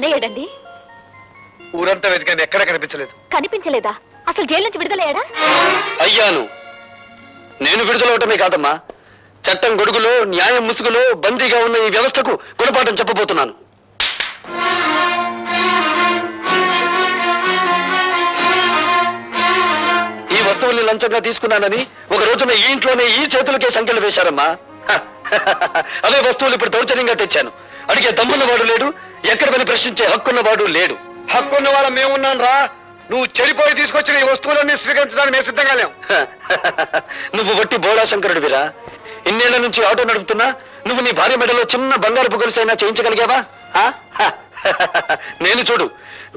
అన్నయ్యడండి? ఊరంతా వెతికాను, ఎక్కడ కనిపించలేదు. కనిపించలేదా? అసలు జైలు నుంచి విడుదలయ్యాడా? అయ్యాను. నేను విడుదలవటమే కాదమ్మా, చట్టం గొడుగులో న్యాయం ముసుగులో బందీగా ఉన్న ఈ వ్యవస్థకు గుణపాఠం చెప్పబోతున్నాను. ఈ వస్తువుల్ని లంచంగా తీసుకున్నానని ఒక రోజున ఈ ఇంట్లోనే ఈ చేతులకే సంఖ్యలు వేశారమ్మా. అవే వస్తువులు ఇప్పుడు దౌర్జన్యంగా తెచ్చాను. అడిగే దమ్మున్నవాడు లేడు, ఎక్కడ పని ప్రశ్నించే హక్కున్నవాడు లేడు. హక్కున్న వాళ్ళ మేమున్నాను రా. నువ్వు చెడిపోయి తీసుకొచ్చిన ఈ వస్తువులన్నీ స్వీకరించడానికి మేము సిద్ధంగా లేవు. నువ్వు వట్టి బోడా శంకరుడివిరా. ఇన్నేళ్ల నుంచి ఆటో నడుపుతున్నా నువ్వు నీ భార్య మెడలో చిన్న బంగారు గొలుసైనా చేయించగలిగావా? నేను చూడు,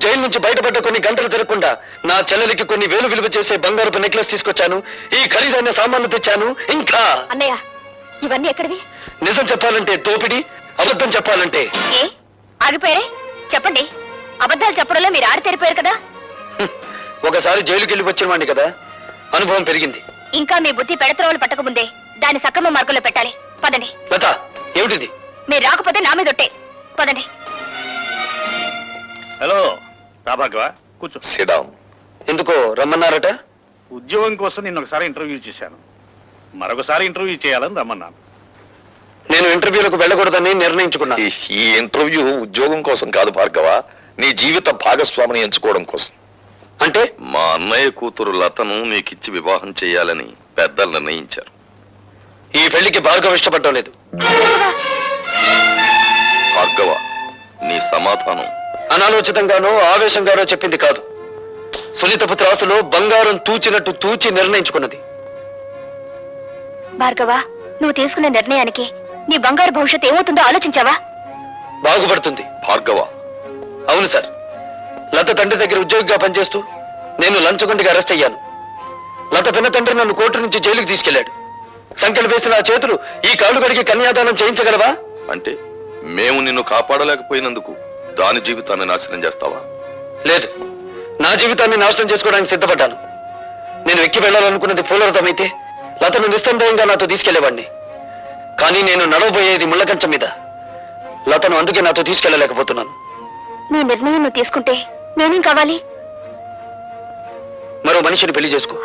జైలు నుంచి బయటపడ్డ కొన్ని గంటలు తిరగకుండా నా చెల్లెలికి కొన్ని వేలు విలువ చేసే బంగారపు నెక్లెస్ తీసుకొచ్చాను, ఈ ఖరీదైన సామాన్లు తెచ్చాను. ఇంకా అన్నయ్య, ఇవన్నీ ఎక్కడివి? నిజం చెప్పాలంటే దోపిడి, అబద్ధం చెప్పాలంటే ఆగిపోయారే? చెప్పండి. అబద్ధాలు చెప్పడంలో మీరు ఆడితేరిపోయారు కదా. ఒకసారి జైలుకి వెళ్ళి వచ్చిన వాడిని కదా, అనుభవం పెరిగింది. ఇంకా మీ బుద్ధి పెడత్రోవలు పట్టకముందే దాన్ని సక్రమ మార్గంలో పెట్టాలి. పదండి. లత, ఏమిటిది? మీరు రాకపోతే నా మీద ఒట్టే. పదండి. హలో రాభాగవా, కూర్చో. సిడాం. ఎందుకో రమ్మన్నారట? ఉద్యోగం కోసం నిన్న ఒకసారి ఇంటర్వ్యూ చేశాను, మరొకసారి ఇంటర్వ్యూ చేయాలని రమ్మన్నాను. నేను ఇంటర్వ్యూలకు వెళ్ళకూడదని నిర్ణయించుకున్నాను. ఈ ఇంటర్వ్యూ ఉద్యోగం కోసం కాదు భార్గవ, నీ జీవిత భాగస్వామిని ఎంచుకోవడం కోసం. అంటే మా అన్నయ్య కూతురు లతను నీకిచ్చి వివాహం చేయాలని పెద్దలు నిర్ణయించారు. ఈ పెళ్లికి భార్గవ ఇష్టపడటం లేదు. భార్గవ, నీ సమాధానం అనాలోచితంగానో ఆవేశంగానో చెప్పింది కాదు. సునీతపు త్రాసులో బంగారం తూచినట్టు తూచి నిర్ణయించుకున్నది. భార్గవ, నువ్వు తీసుకున్న నిర్ణయానికి నీ బంగారు భవిష్యత్తు ఏమవుతుందో ఆలోచించావా? బాగుపడుతుంది. భార్గవ, అవును సార్, లత తండ్రి దగ్గర ఉద్యోగిగా పనిచేస్తూ నేను లంచగొండిగా అరెస్ట్ అయ్యాను. లత పిన్న తండ్రి నన్ను కోర్టు నుంచి జైలుకి తీసుకెళ్లాడు. సంఖ్యలు వేసిన ఆ చేతులు ఈ కాళ్ళు కడిగి కన్యాదానం చేయించగలవా? అంటే మేము నిన్ను కాపాడలేకపోయినందుకు దాని జీవితాన్ని నాశనం చేస్తావా? లేదు, నా జీవితాన్ని నాశనం చేసుకోవడానికి సిద్ధపడ్డాను. నేను ఎక్కి వెళ్లాలనుకున్నది పూలరథమైతే లతను నిస్సందేహంగా నాతో తీసుకెళ్లేవాడిని. కానీ నేను నడవబోయేది ముళ్ళకంచం మీద. లతను అందుకే నాతో తీసుకెళ్లలేకపోతున్నాను. నీ నిర్ణయం నువ్వు తీసుకుంటే నేనేం కావాలి? మరో మనిషిని పెళ్లి చేసుకో.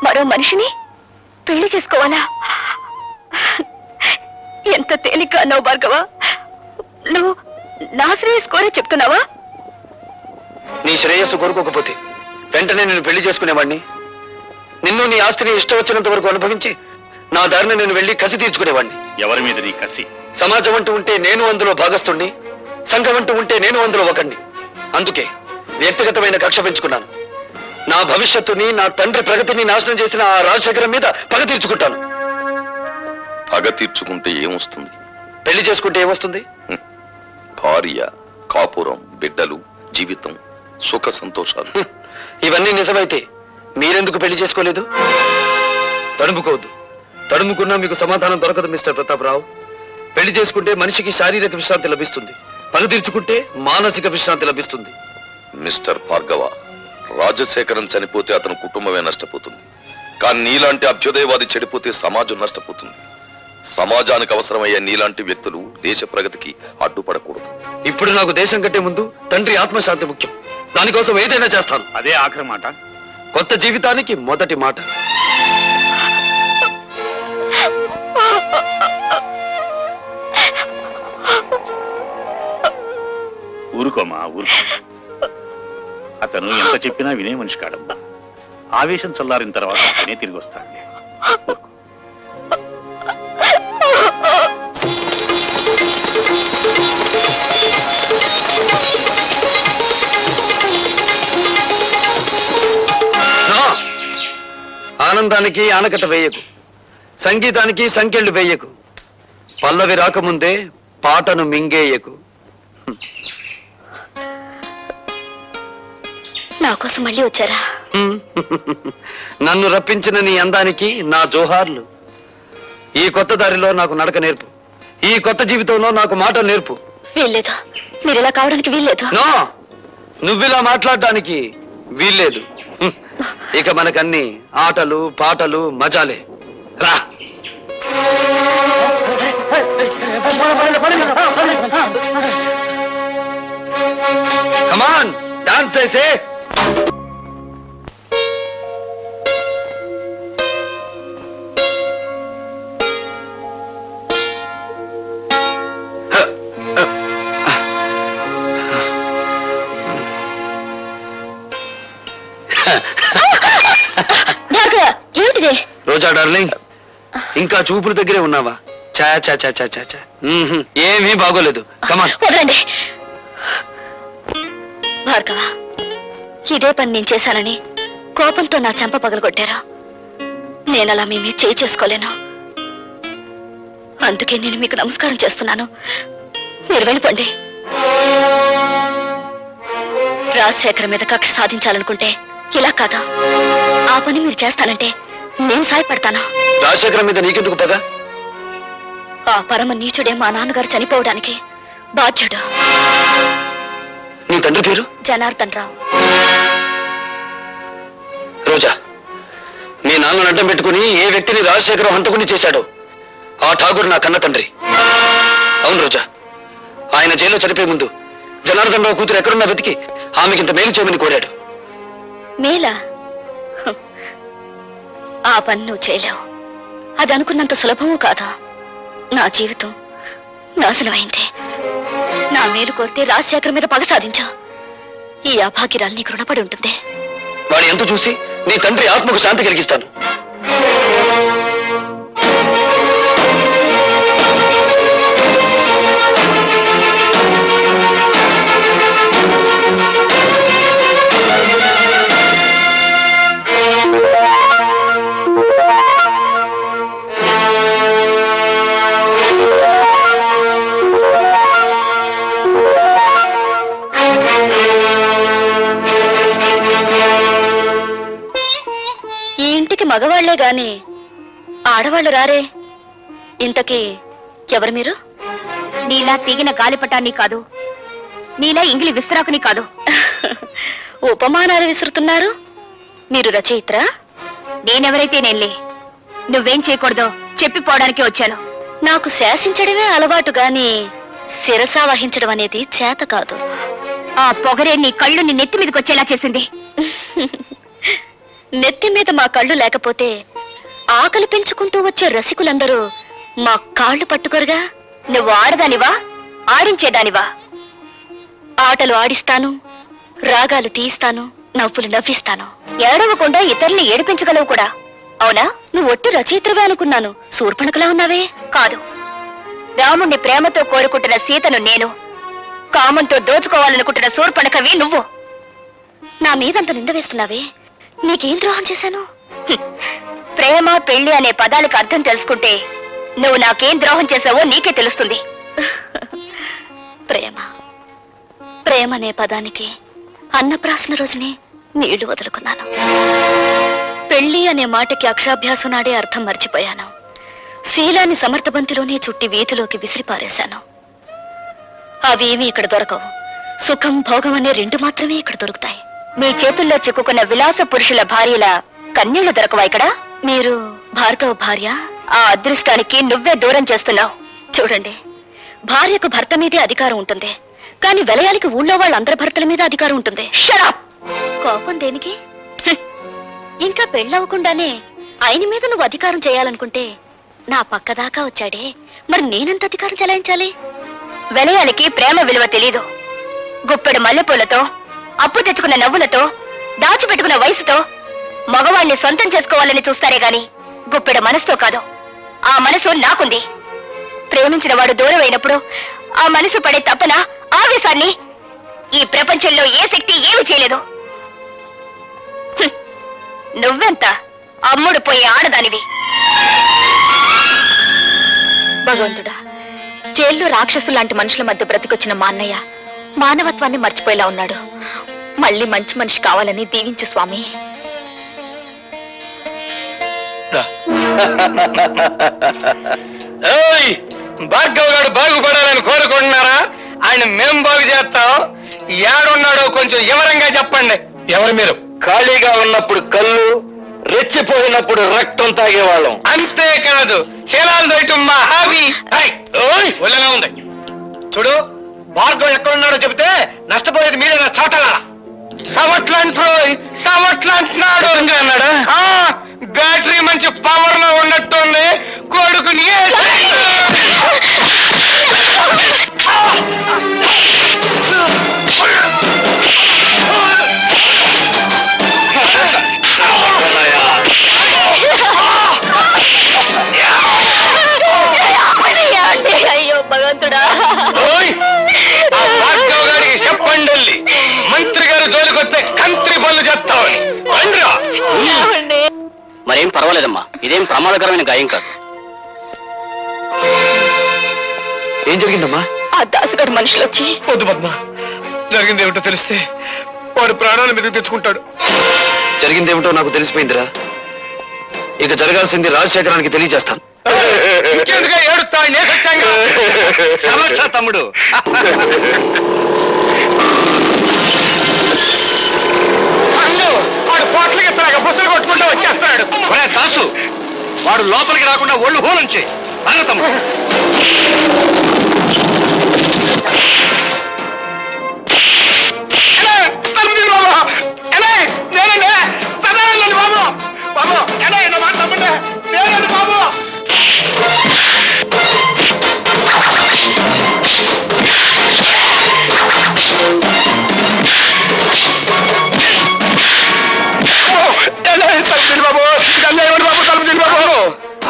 మరో మనిషిని పెళ్లి చేసుకోవాలా? ఎంత తేలిక అన్నావు భార్గవ. నువ్వు నా శ్రేయస్ కోరే చెప్తున్నావా? నీ శ్రేయస్సు కోరుకోకపోతే వెంటనే నేను పెళ్లి చేసుకునేవాడిని. నిన్ను నీ ఆస్తిని ఇష్టం వచ్చినంత వరకు అనుభవించి నా దారిని నేను వెళ్లి కసి తీర్చుకునేవాడిని. ఎవరి మీద నీ కసి? సమాజం అంటూ ఉంటే నేను అందులో భాగస్తుణ్ణి, సంఘం అంటూ ఉంటే నేను అందులో ఒకణ్ణి. అందుకే వ్యక్తిగతమైన కక్ష పెంచుకున్నాను. నా భవిష్యత్తుని, నా తండ్రి ప్రగతిని నాశనం చేసిన ఆ రాజశేఖరం మీద పగ తీర్చుకుంటాను. పగ తీర్చుకుంటే ఏమొస్తుంది? పెళ్లి చేసుకుంటే ఏమొస్తుంది? భార్య, కాపురం, బిడ్డలు, జీవితం, సుఖ సంతోషాలు. ఇవన్నీ నిజమైతే మీరెందుకు పెళ్లి చేసుకోలేదు? తడుముకోవద్దు. తడుముకున్నా మీకు సమాధానం దొరకదు మిస్టర్ ప్రతాపరావు. పెళ్లి చేసుకుంటే మనిషికి శారీరక విశ్రాంతి లభిస్తుంది, పగ తీర్చుకుంటే మానసిక విశ్రాంతి లభిస్తుంది. మిస్టర్ భార్గవ, రాజశేఖరం చనిపోతే అతని కుటుంబమే నష్టపోతుంది. కానీ నీలాంటి అభ్యుదయవాది చెడిపోతే సమాజం నష్టపోతుంది. సమాజానికి అవసరమయ్యే నీలాంటి వ్యక్తులు దేశ ప్రగతికి అడ్డుపడకూడదు. ఇప్పుడు నాకు దేశం కంటే ముందు తండ్రి ఆత్మశాంతి ముఖ్యం. దానికోసం ఏదైనా చేస్తాను. అదే ఆఖరి మాట. కొత్త జీవితానికి మొదటి మాట. ఊరుకోమా, ఊరుకో. అతను ఎంత చెప్పినా వినే మనిషి కాడమ్మా. ఆవేశం చల్లారిన తర్వాత అతనే తిరిగి వస్తాడు. ఆనందానికి ఆనకట్ట వేయకు, సంగీతానికి సంకెళ్ళు వేయకు, పల్లవి రాకముందే పాటను మింగేయకు. నా కోసం మళ్ళీ వచ్చారా? నన్ను రప్పించిన నీ అందానికి నా జోహార్లు. ఈ కొత్త దారిలో నాకు నడక నేర్పు, ఈ కొత్త జీవితంలో నాకు మాట నేర్పు. వీల్లేదు, మీరు ఇలా కావడానికి వీల్లేదు. నో, నువ్విలా మాట్లాడడానికి వీల్లేదు. ఇక మనకన్ని ఆటలు పాటలు మజాలే. రా. కమాన్ డాన్స్ చేసే. రోజా డార్లింగ్, ఇంకా చూపుల దగ్గరే ఉన్నావా? చా చా చా చా చా చా. ఏమీ బాగోలేదు. కమాన్. వదలండి భార్గవ, ఇదే పని నేను చేశానని కోపంతో నా చెంప పగలగొట్టారా? నేనలా మీ మీద చేయి చేసుకోలేను. అందుకే నేను మీకు నమస్కారం చేస్తున్నాను. మీరు వెళ్ళిపోండి. రాజశేఖర్ మీద కక్ష సాధించాలనుకుంటే ఇలా కాదా? ఆ పని మీరు చేస్తానంటే నేను సాయపడతాను. రాజశేఖర్ మీద నీకెందుకు పద? ఆ పరమ నీచుడే మా నాన్నగారు చనిపోవడానికి బాధ్యుడు. నీ తండ్రి పేరు? జనార్దన్ రావు. రోజా, మీ నాన్నను అడ్డం పెట్టుకుని ఏ వ్యక్తిని రాజశేఖరం హంతకుని చేశాడో ఆ ఠాగూర్ నా కన్న తండ్రి. అవును రోజా, ఆయన జైల్లో చనిపోయే ముందు జనార్దన్ రావు కూతురు ఎక్కడున్నా వెతికి ఆమెకింత మేలు చేయమని కోరాడు. మేలా? ఆ పని నువ్వు చేయలేవు. అది అనుకున్నంత సులభము కాదా? నా జీవితం నాశనమైంది. నా మేలు కోరితే రాజశేఖర్ మీద పగ సాధించా. ఈ అభాగ్యరాలు నీకు రుణపడి ఉంటుంది. వాడు ఎంత చూసి నీ తండ్రి ఆత్మకు శాంతి కలిగిస్తాను. మగవాళ్లే గాని ఆడవాళ్లు రారే. ఇంతకీ ఎవరు మీరు? నీలా తీగిన గాలిపటాన్ని కాదు, నీలా ఇంగిలి విస్తరాకుని కాదు. ఉపమానాలు విసురుతున్నారు. మీరు రచయిత్రా? నేనెవరైతే నేనులే. నువ్వేం చేయకూడదో చెప్పిపోవడానికి వచ్చాను. నాకు శాసించడమే అలవాటు గాని శిరసా వహించడం అనేది చేత కాదు. ఆ పొగరే నీ కళ్ళు నీ నెత్తి మీదకి వచ్చేలా చేసింది. నెత్తి మీద మా కళ్ళు లేకపోతే ఆకలి పెంచుకుంటూ వచ్చే రసికులందరూ మా కాళ్ళు పట్టుకోరుగా. నువ్వు ఆడదానివా, ఆడించేదానివా? ఆటలు ఆడిస్తాను, రాగాలు తీయిస్తాను, నవ్వులు నవ్విస్తాను. ఏడవకుండా ఇతరుల్ని ఏడిపించగలవు కూడా. అవునా? నువ్వు ఒట్టి రచయిత్రవే అనుకున్నాను. శూర్పణఖలా ఉన్నావే. కాదు, రాముణ్ణి ప్రేమతో కోరుకుంటున్న సీతను నేను, కామంతో దోచుకోవాలనుకుంటున్న శూర్పణఖవి నువ్వు. నా మీదంత నింద వేస్తున్నావే, నీకేం ద్రోహం చేశాను? ప్రేమ పెళ్లి అనే పదాలకు అర్థం తెలుసుకుంటే నువ్వు నాకేం ద్రోహం చేశావో నీకే తెలుస్తుంది. ప్రేమ ప్రేమ అనే పదానికి అన్నప్రాసన రోజునే నీళ్లు వదులుకున్నాను. పెళ్లి అనే మాటకి అక్షాభ్యాసం నాడే అర్థం మర్చిపోయాను. శీలాన్ని సమర్థబంతిలోనే చుట్టి వీధిలోకి విసిరిపారేశాను. అవేమీ ఇక్కడ దొరకవు. సుఖం భోగం అనే రెండు మాత్రమే ఇక్కడ దొరుకుతాయి. మీ చేతుల్లో చిక్కుకున్న విలాస పురుషుల భార్యల కన్నీళ్లు దొరకవా ఇక్కడ? మీరు భార్గవ భార్య? ఆ అదృష్టానికి నువ్వే దూరం చేస్తున్నావు. చూడండి, భార్యకు భర్త మీదే అధికారం ఉంటుంది, కానీ విలయాలకి ఊళ్ళో వాళ్ళందరి భర్తల మీద అధికారం ఉంటుంది. షరాప్! కోపం దేనికి? ఇంకా పెళ్ళవకుండానే ఆయన మీద నువ్వు అధికారం చేయాలనుకుంటే నా పక్కదాకా వచ్చాడే, మరి నేనెంత అధికారం చెలాయించాలి? విలయాలకి ప్రేమ విలువ తెలీదు. గుప్పెడు మల్లెపూలతో, అప్పు తెచ్చుకున్న నవ్వులతో, దాచిపెట్టుకున్న వయసుతో మగవాణ్ణి సొంతం చేసుకోవాలని చూస్తారే గాని గుప్పెడు మనసుతో కాదు. ఆ మనసు నాకుంది. ప్రేమించిన వాడు దూరం అయినప్పుడు ఆ మనసు పడే తపన, ఆవేశాన్ని ఈ ప్రపంచంలో ఏ శక్తి ఏమి చేయలేదు. నువ్వెంత అమ్ముడు పోయే ఆడదానివి. భగవంతుడా, జైల్లో రాక్షసులాంటి మనుషుల మధ్య బ్రతికొచ్చిన మా అన్నయ్య మానవత్వాన్ని మర్చిపోయేలా ఉన్నాడు. మళ్ళీ మంచి మనిషి కావాలని దీవించు స్వామి. భార్గవ్ గారు బాగుపడాలని కోరుకుంటున్నారా? ఆయన మేం బాగు చేస్తాం. ఏడున్నాడో కొంచెం వివరంగా చెప్పండి. ఎవరు మీరు? ఖాళీగా ఉన్నప్పుడు కళ్ళు, రెచ్చిపోయినప్పుడు రక్తం తాగేవాళ్ళం. అంతేకాదు, శీలాలు దయటం మా హాబీ. ఒళ్ళనే ఉంది చూడు. భార్గవ్ ఎక్కడున్నాడో చెబితే నష్టపోయేది మీరేనా చవటలారా? సమట్లంటున్నాడు అన్నాడా? బ్యాటరీ మంచి పవర్ లో ఉన్నట్టుంది. కొడుకుని అయ్యో భగవంతుడా. భార్గవ్ గారికి చెప్పండి, మంత్రి గారు జోలికొస్తే కంత్రి పనులు చెప్తామని. మరేం పర్వాలేదమ్మా, ఇదేం ప్రమాదకరమైన గాయం కాదు. ఏం జరిగిందమ్మా? ఆ దాసుగారు మనుషులు వచ్చి. వద్దు పద్మ, జరిగిందేమిటో తెలిస్తే వాడు ప్రాణాల మీద తెచ్చుకుంటాడు. జరిగిందేమిటో నాకు తెలిసిపోయిందిరా. ఇక జరగాల్సింది రాజశేఖరానికి తెలియజేస్తాను. ఇంకెందుగా ఏడుస్తా? తమ్ముడు వాడు పోట్లకి బుసలు కొట్టుకుంటూ వచ్చేస్తున్నాడు. దాసు, వాడు లోపలికి రాకుండా ఒళ్ళు హోలుంచే తమ్ముడు.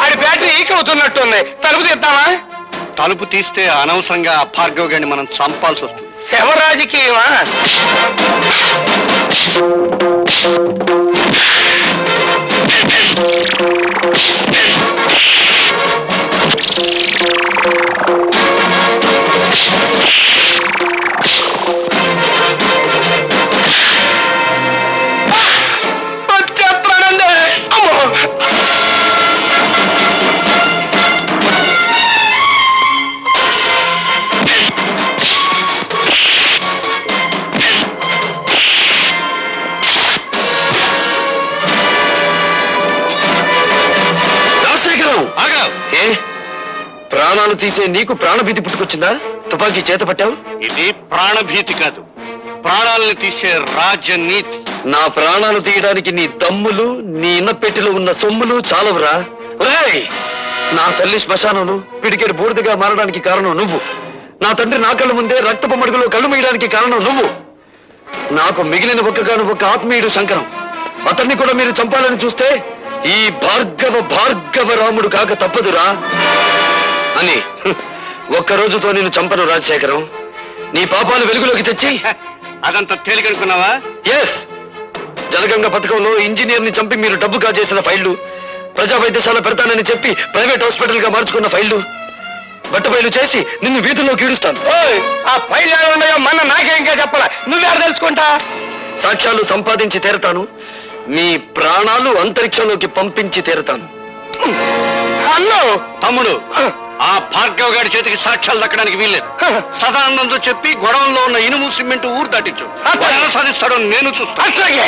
ఆడి బ్యాటరీ ఈక్ అవుతున్నట్టుంది. తలుపు తీద్దామా? తలుపు తీస్తే అనవసరంగా భార్గవ్ గారిని మనం చంపాల్సి వస్తుంది. శవ రాజకీయమా? ప్రాణాలు తీసే నీకు ప్రాణభీతి పుట్టుకొచ్చిందా? తుపాకీ చేత పట్టావు. ఇది ప్రాణభీతి కాదు, ప్రాణాలను తీసే రాజనీతి. నా ప్రాణాలు తీయడానికి నీ దమ్ములు, నీ ఇన్నపెట్టిలో ఉన్న సొమ్ములు చాలవురా. నా తల్లి శ్మశానంలో పిడికెడు బూడిదగా మారడానికి కారణం నువ్వు. నా తండ్రి నా కళ్ళ ముందే రక్తపు మడుగులో కళ్ళు మీయడానికి కారణం నువ్వు. నాకు మిగిలిన ఒక్క ఆత్మీయుడు శంకరం. అతన్ని కూడా మీరు చంపాలని చూస్తే ఈ భార్గవ రాముడు కాక తప్పదురా అని ఒక్కరోజుతో నేను చంపను రాజశేఖరం. నీ పాపాలు వెలుగులోకి తెచ్చి. అదంతా తేలికనుకున్నావా? ఎస్, జలగంగ పథకంలో ఇంజనీర్ ని చంపి మీరు డబ్బు కాజేసిన ఫైళ్లు, ప్రజా వైద్యశాల పెడతానని చెప్పి ప్రైవేట్ హాస్పిటల్ గా మార్చుకున్న ఫైళ్లు, బట్టబయలు చేసి నిన్ను వీధుల్లో కీడుస్తాను. ఆ ఫైల్ ఉన్నాయో మన నాకేంకా చెప్పాలా? నువ్వెవరు తెలుసుకుంటా? సాక్ష్యాలు సంపాదించి తీరతాను. మీ ప్రాణాలు అంతరిక్షంలోకి పంపించి తీరతాను. అన్నో తమ్ముడు, ఆ భార్గవ్ గారి చేతికి సాక్ష్యాలు దక్కడానికి వీల్లేదు. సదానందంతో చెప్పి గొడవల్లో ఉన్న ఇనుము సిమెంట్ ఊరు దాటించు. సాధిస్తాడో నేను చూస్తాను.